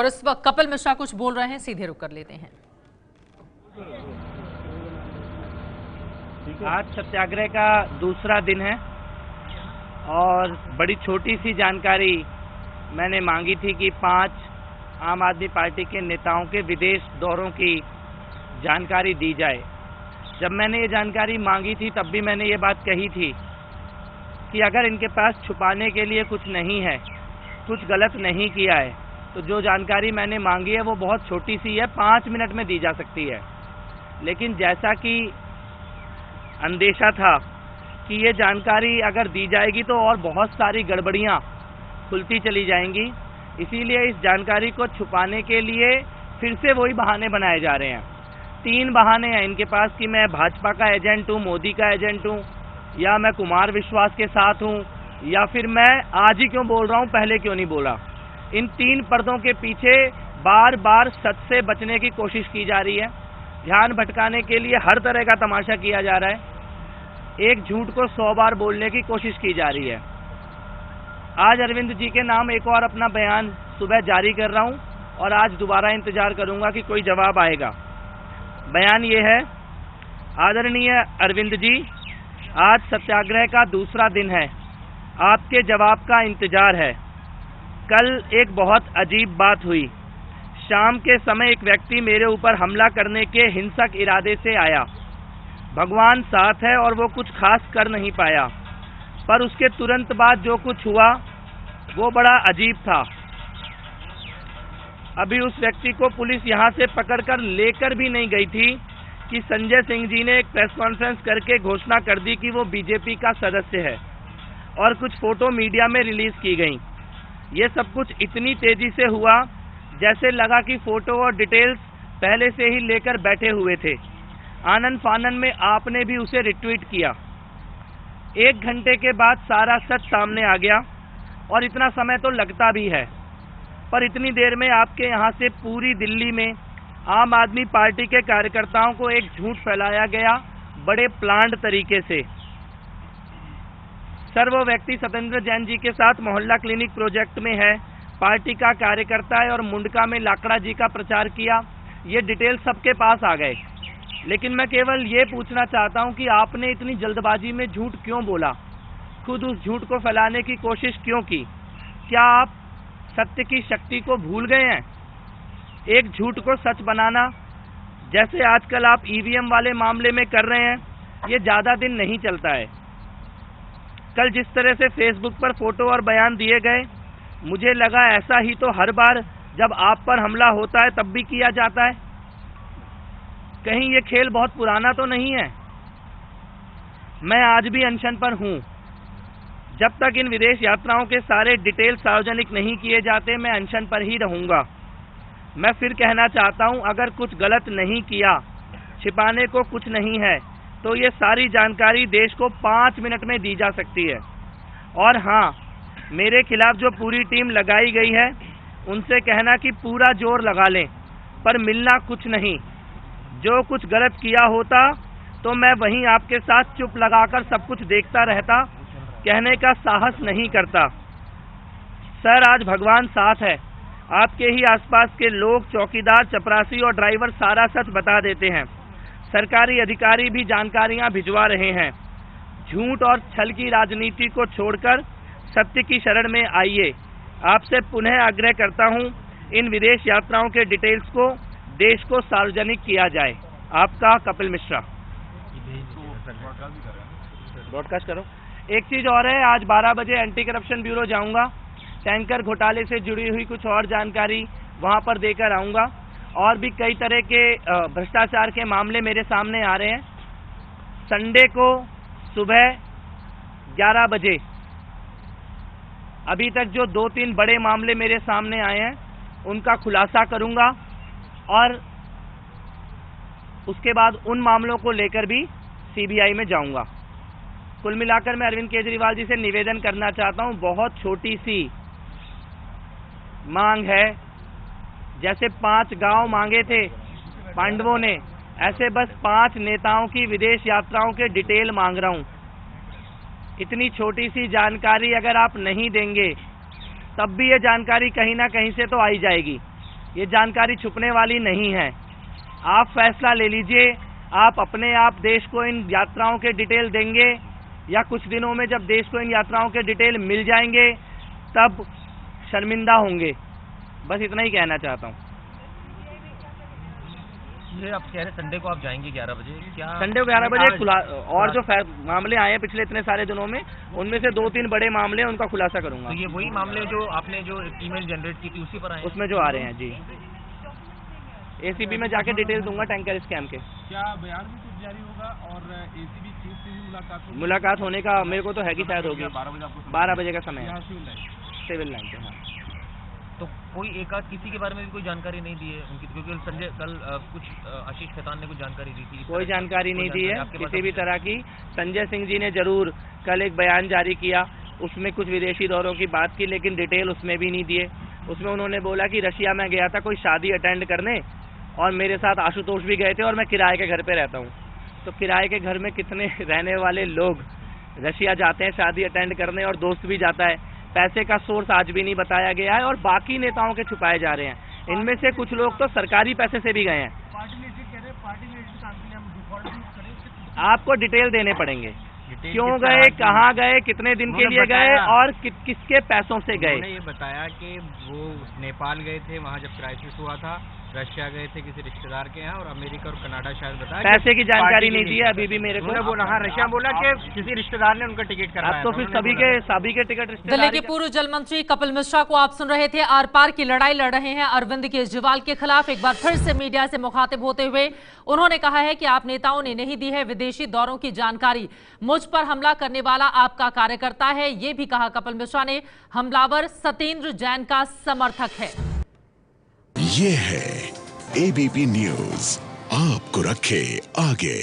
और इस वक्त कपिल मिश्रा कुछ बोल रहे हैं, सीधे रुक कर लेते हैं। आज सत्याग्रह का दूसरा दिन है और बड़ी छोटी सी जानकारी मैंने मांगी थी कि 5 आम आदमी पार्टी के नेताओं के विदेश दौरों की जानकारी दी जाए। जब मैंने ये जानकारी मांगी थी तब भी मैंने ये बात कही थी कि अगर इनके पास छुपाने के लिए कुछ नहीं है, कुछ गलत नहीं किया है, तो जो जानकारी मैंने मांगी है वो बहुत छोटी सी है, 5 मिनट में दी जा सकती है। लेकिन जैसा कि अंदेशा था कि ये जानकारी अगर दी जाएगी तो और बहुत सारी गड़बड़ियाँ खुलती चली जाएंगी, इसीलिए इस जानकारी को छुपाने के लिए फिर से वही बहाने बनाए जा रहे हैं। 3 बहाने हैं इनके पास कि मैं भाजपा का एजेंट हूँ, मोदी का एजेंट हूँ, या मैं कुमार विश्वास के साथ हूँ, या फिर मैं आज ही क्यों बोल रहा हूँ, पहले क्यों नहीं बोला। इन 3 पर्दों के पीछे बार बार सच से बचने की कोशिश की जा रही है। ध्यान भटकाने के लिए हर तरह का तमाशा किया जा रहा है। एक झूठ को 100 बार बोलने की कोशिश की जा रही है। आज अरविंद जी के नाम एक और अपना बयान सुबह जारी कर रहा हूं और आज दोबारा इंतजार करूंगा कि कोई जवाब आएगा। बयान ये है, आदरणीय अरविंद जी, आज सत्याग्रह का दूसरा दिन है, आपके जवाब का इंतजार है। कल एक बहुत अजीब बात हुई। शाम के समय एक व्यक्ति मेरे ऊपर हमला करने के हिंसक इरादे से आया। भगवान साथ है और वो कुछ खास कर नहीं पाया, पर उसके तुरंत बाद जो कुछ हुआ वो बड़ा अजीब था। अभी उस व्यक्ति को पुलिस यहाँ से पकड़कर लेकर भी नहीं गई थी कि संजय सिंह जी ने एक प्रेस कॉन्फ्रेंस करके घोषणा कर दी कि वो बीजेपी का सदस्य है और कुछ फोटो मीडिया में रिलीज की गई। ये सब कुछ इतनी तेजी से हुआ जैसे लगा कि फोटो और डिटेल्स पहले से ही लेकर बैठे हुए थे। आनन फानन में आपने भी उसे रिट्वीट किया। 1 घंटे के बाद सारा सच सामने आ गया और इतना समय तो लगता भी है, पर इतनी देर में आपके यहाँ से पूरी दिल्ली में आम आदमी पार्टी के कार्यकर्ताओं को एक झूठ फैलाया गया बड़े प्लान्ड तरीके से। सर, वो व्यक्ति सत्येंद्र जैन जी के साथ मोहल्ला क्लिनिक प्रोजेक्ट में है, पार्टी का कार्यकर्ता है और मुंडका में लाकड़ा जी का प्रचार किया। ये डिटेल सबके पास आ गए, लेकिन मैं केवल ये पूछना चाहता हूं कि आपने इतनी जल्दबाजी में झूठ क्यों बोला, खुद उस झूठ को फैलाने की कोशिश क्यों की? क्या आप सत्य की शक्ति को भूल गए हैं? एक झूठ को सच बनाना, जैसे आजकल आप ईवीएम वाले मामले में कर रहे हैं, ये ज़्यादा दिन नहीं चलता है। कल जिस तरह से फेसबुक पर फोटो और बयान दिए गए, मुझे लगा ऐसा ही तो हर बार जब आप पर हमला होता है तब भी किया जाता है। कहीं ये खेल बहुत पुराना तो नहीं है? मैं आज भी अनशन पर हूँ। जब तक इन विदेश यात्राओं के सारे डिटेल सार्वजनिक नहीं किए जाते, मैं अनशन पर ही रहूँगा। मैं फिर कहना चाहता हूँ, अगर कुछ गलत नहीं किया, छिपाने को कुछ नहीं है, तो ये सारी जानकारी देश को 5 मिनट में दी जा सकती है। और हाँ, मेरे खिलाफ जो पूरी टीम लगाई गई है, उनसे कहना कि पूरा जोर लगा लें, पर मिलना कुछ नहीं। जो कुछ गलत किया होता तो मैं वहीं आपके साथ चुप लगाकर सब कुछ देखता रहता, कहने का साहस नहीं करता। सर, आज भगवान साथ है। आपके ही आसपास के लोग, चौकीदार, चपरासी और ड्राइवर सारा सच बता देते हैं। सरकारी अधिकारी भी जानकारियां भिजवा रहे हैं। झूठ और छल की राजनीति को छोड़कर सत्य की शरण में आइए। आपसे पुनः आग्रह करता हूं, इन विदेश यात्राओं के डिटेल्स को देश को सार्वजनिक किया जाए। आपका कपिल मिश्रा। ब्रॉडकास्ट करो। एक चीज और है, आज 12 बजे एंटी करप्शन ब्यूरो जाऊंगा, टैंकर घोटाले से जुड़ी हुई कुछ और जानकारी वहां पर देकर आऊंगा। और भी कई तरह के भ्रष्टाचार के मामले मेरे सामने आ रहे हैं। संडे को सुबह 11 बजे अभी तक जो 2-3 बड़े मामले मेरे सामने आए हैं उनका खुलासा करूंगा और उसके बाद उन मामलों को लेकर भी सीबीआई में जाऊंगा। कुल मिलाकर मैं अरविंद केजरीवाल जी से निवेदन करना चाहता हूं, बहुत छोटी सी मांग है। जैसे 5 गांव मांगे थे पांडवों ने, ऐसे बस 5 नेताओं की विदेश यात्राओं के डिटेल मांग रहा हूं। इतनी छोटी सी जानकारी अगर आप नहीं देंगे तब भी ये जानकारी कहीं ना कहीं से तो आई जाएगी। ये जानकारी छुपने वाली नहीं है। आप फैसला ले लीजिए, आप अपने आप देश को इन यात्राओं के डिटेल देंगे या कुछ दिनों में जब देश को इन यात्राओं के डिटेल मिल जाएंगे तब शर्मिंदा होंगे। बस इतना ही कहना चाहता हूँ। ये आप कह रहे संडे को आप जाएंगे 11 बजे, क्या संडे को 11 बजे खुला, और जो मामले आए हैं पिछले इतने सारे दिनों में, उनमें से 2-3 बड़े मामले हैं, उनका खुलासा करूंगा। तो ये वही मामले जो आपने जो ईमेल जनरेट की थी उसी पर आए, उसमें जो आ रहे हैं जी। एसीबी में जाके डिटेल दूंगा टैंकर स्कैम के। क्या बयान भी कुछ जारी होगा और एसीबी चीफ से भी मुलाकात होने का मेरे को तो है कि शायद होगी। 12 बजे का समय है, सिविल लाइन पे। हाँ, तो कोई एक आध किसी के बारे में भी कोई जानकारी नहीं दी है उनकी, क्योंकि संजय कल कुछ आशीष खेतान ने कुछ जानकारी दी थी। कोई जानकारी नहीं दी है किसी भी तरह की। संजय सिंह जी ने जरूर कल एक बयान जारी किया, उसमें कुछ विदेशी दौरों की बात की, लेकिन डिटेल उसमें भी नहीं दिए। उसमें उन्होंने बोला कि रशिया में गया था कोई शादी अटेंड करने और मेरे साथ आशुतोष भी गए थे और मैं किराए के घर पे रहता हूँ। तो किराए के घर में कितने रहने वाले लोग रशिया जाते हैं शादी अटेंड करने, और दोस्त भी जाता है। पैसे का सोर्स आज भी नहीं बताया गया है और बाकी नेताओं के छुपाए जा रहे हैं। इनमें से कुछ लोग तो सरकारी पैसे से भी गए हैं। आपको डिटेल देने पड़ेंगे, क्यों गए, कहाँ गए, कितने दिन के लिए गए और किसके पैसों से गए। उन्होंने ये बताया कि वो नेपाल गए थे, वहाँ जब क्राइसिस हुआ था, रशिया गए थे किसी रिश्तेदार के यहाँ, और अमेरिका और कनाडा शायद बताया। पैसे की जानकारी नहीं दी है अभी भी मेरे को। बोला, हाँ, रशिया बोला कि किसी रिश्तेदार ने उनका टिकट कराया। अब तो फिर सभी के टिकट दिल्ली के पूर्व जल मंत्री कपिल मिश्रा को आप सुन रहे थे। आर पार की लड़ाई लड़ रहे हैं अरविंद केजरीवाल के खिलाफ। एक बार फिर से मीडिया से मुखातिब होते हुए उन्होंने कहा है कि आप नेताओं ने नहीं दी है विदेशी दौरों की जानकारी। मुझ पर हमला करने वाला आपका कार्यकर्ता है, ये भी कहा कपिल मिश्रा ने। हमलावर सत्येंद्र जैन का समर्थक है। ये है एबीपी न्यूज, आपको रखे आगे।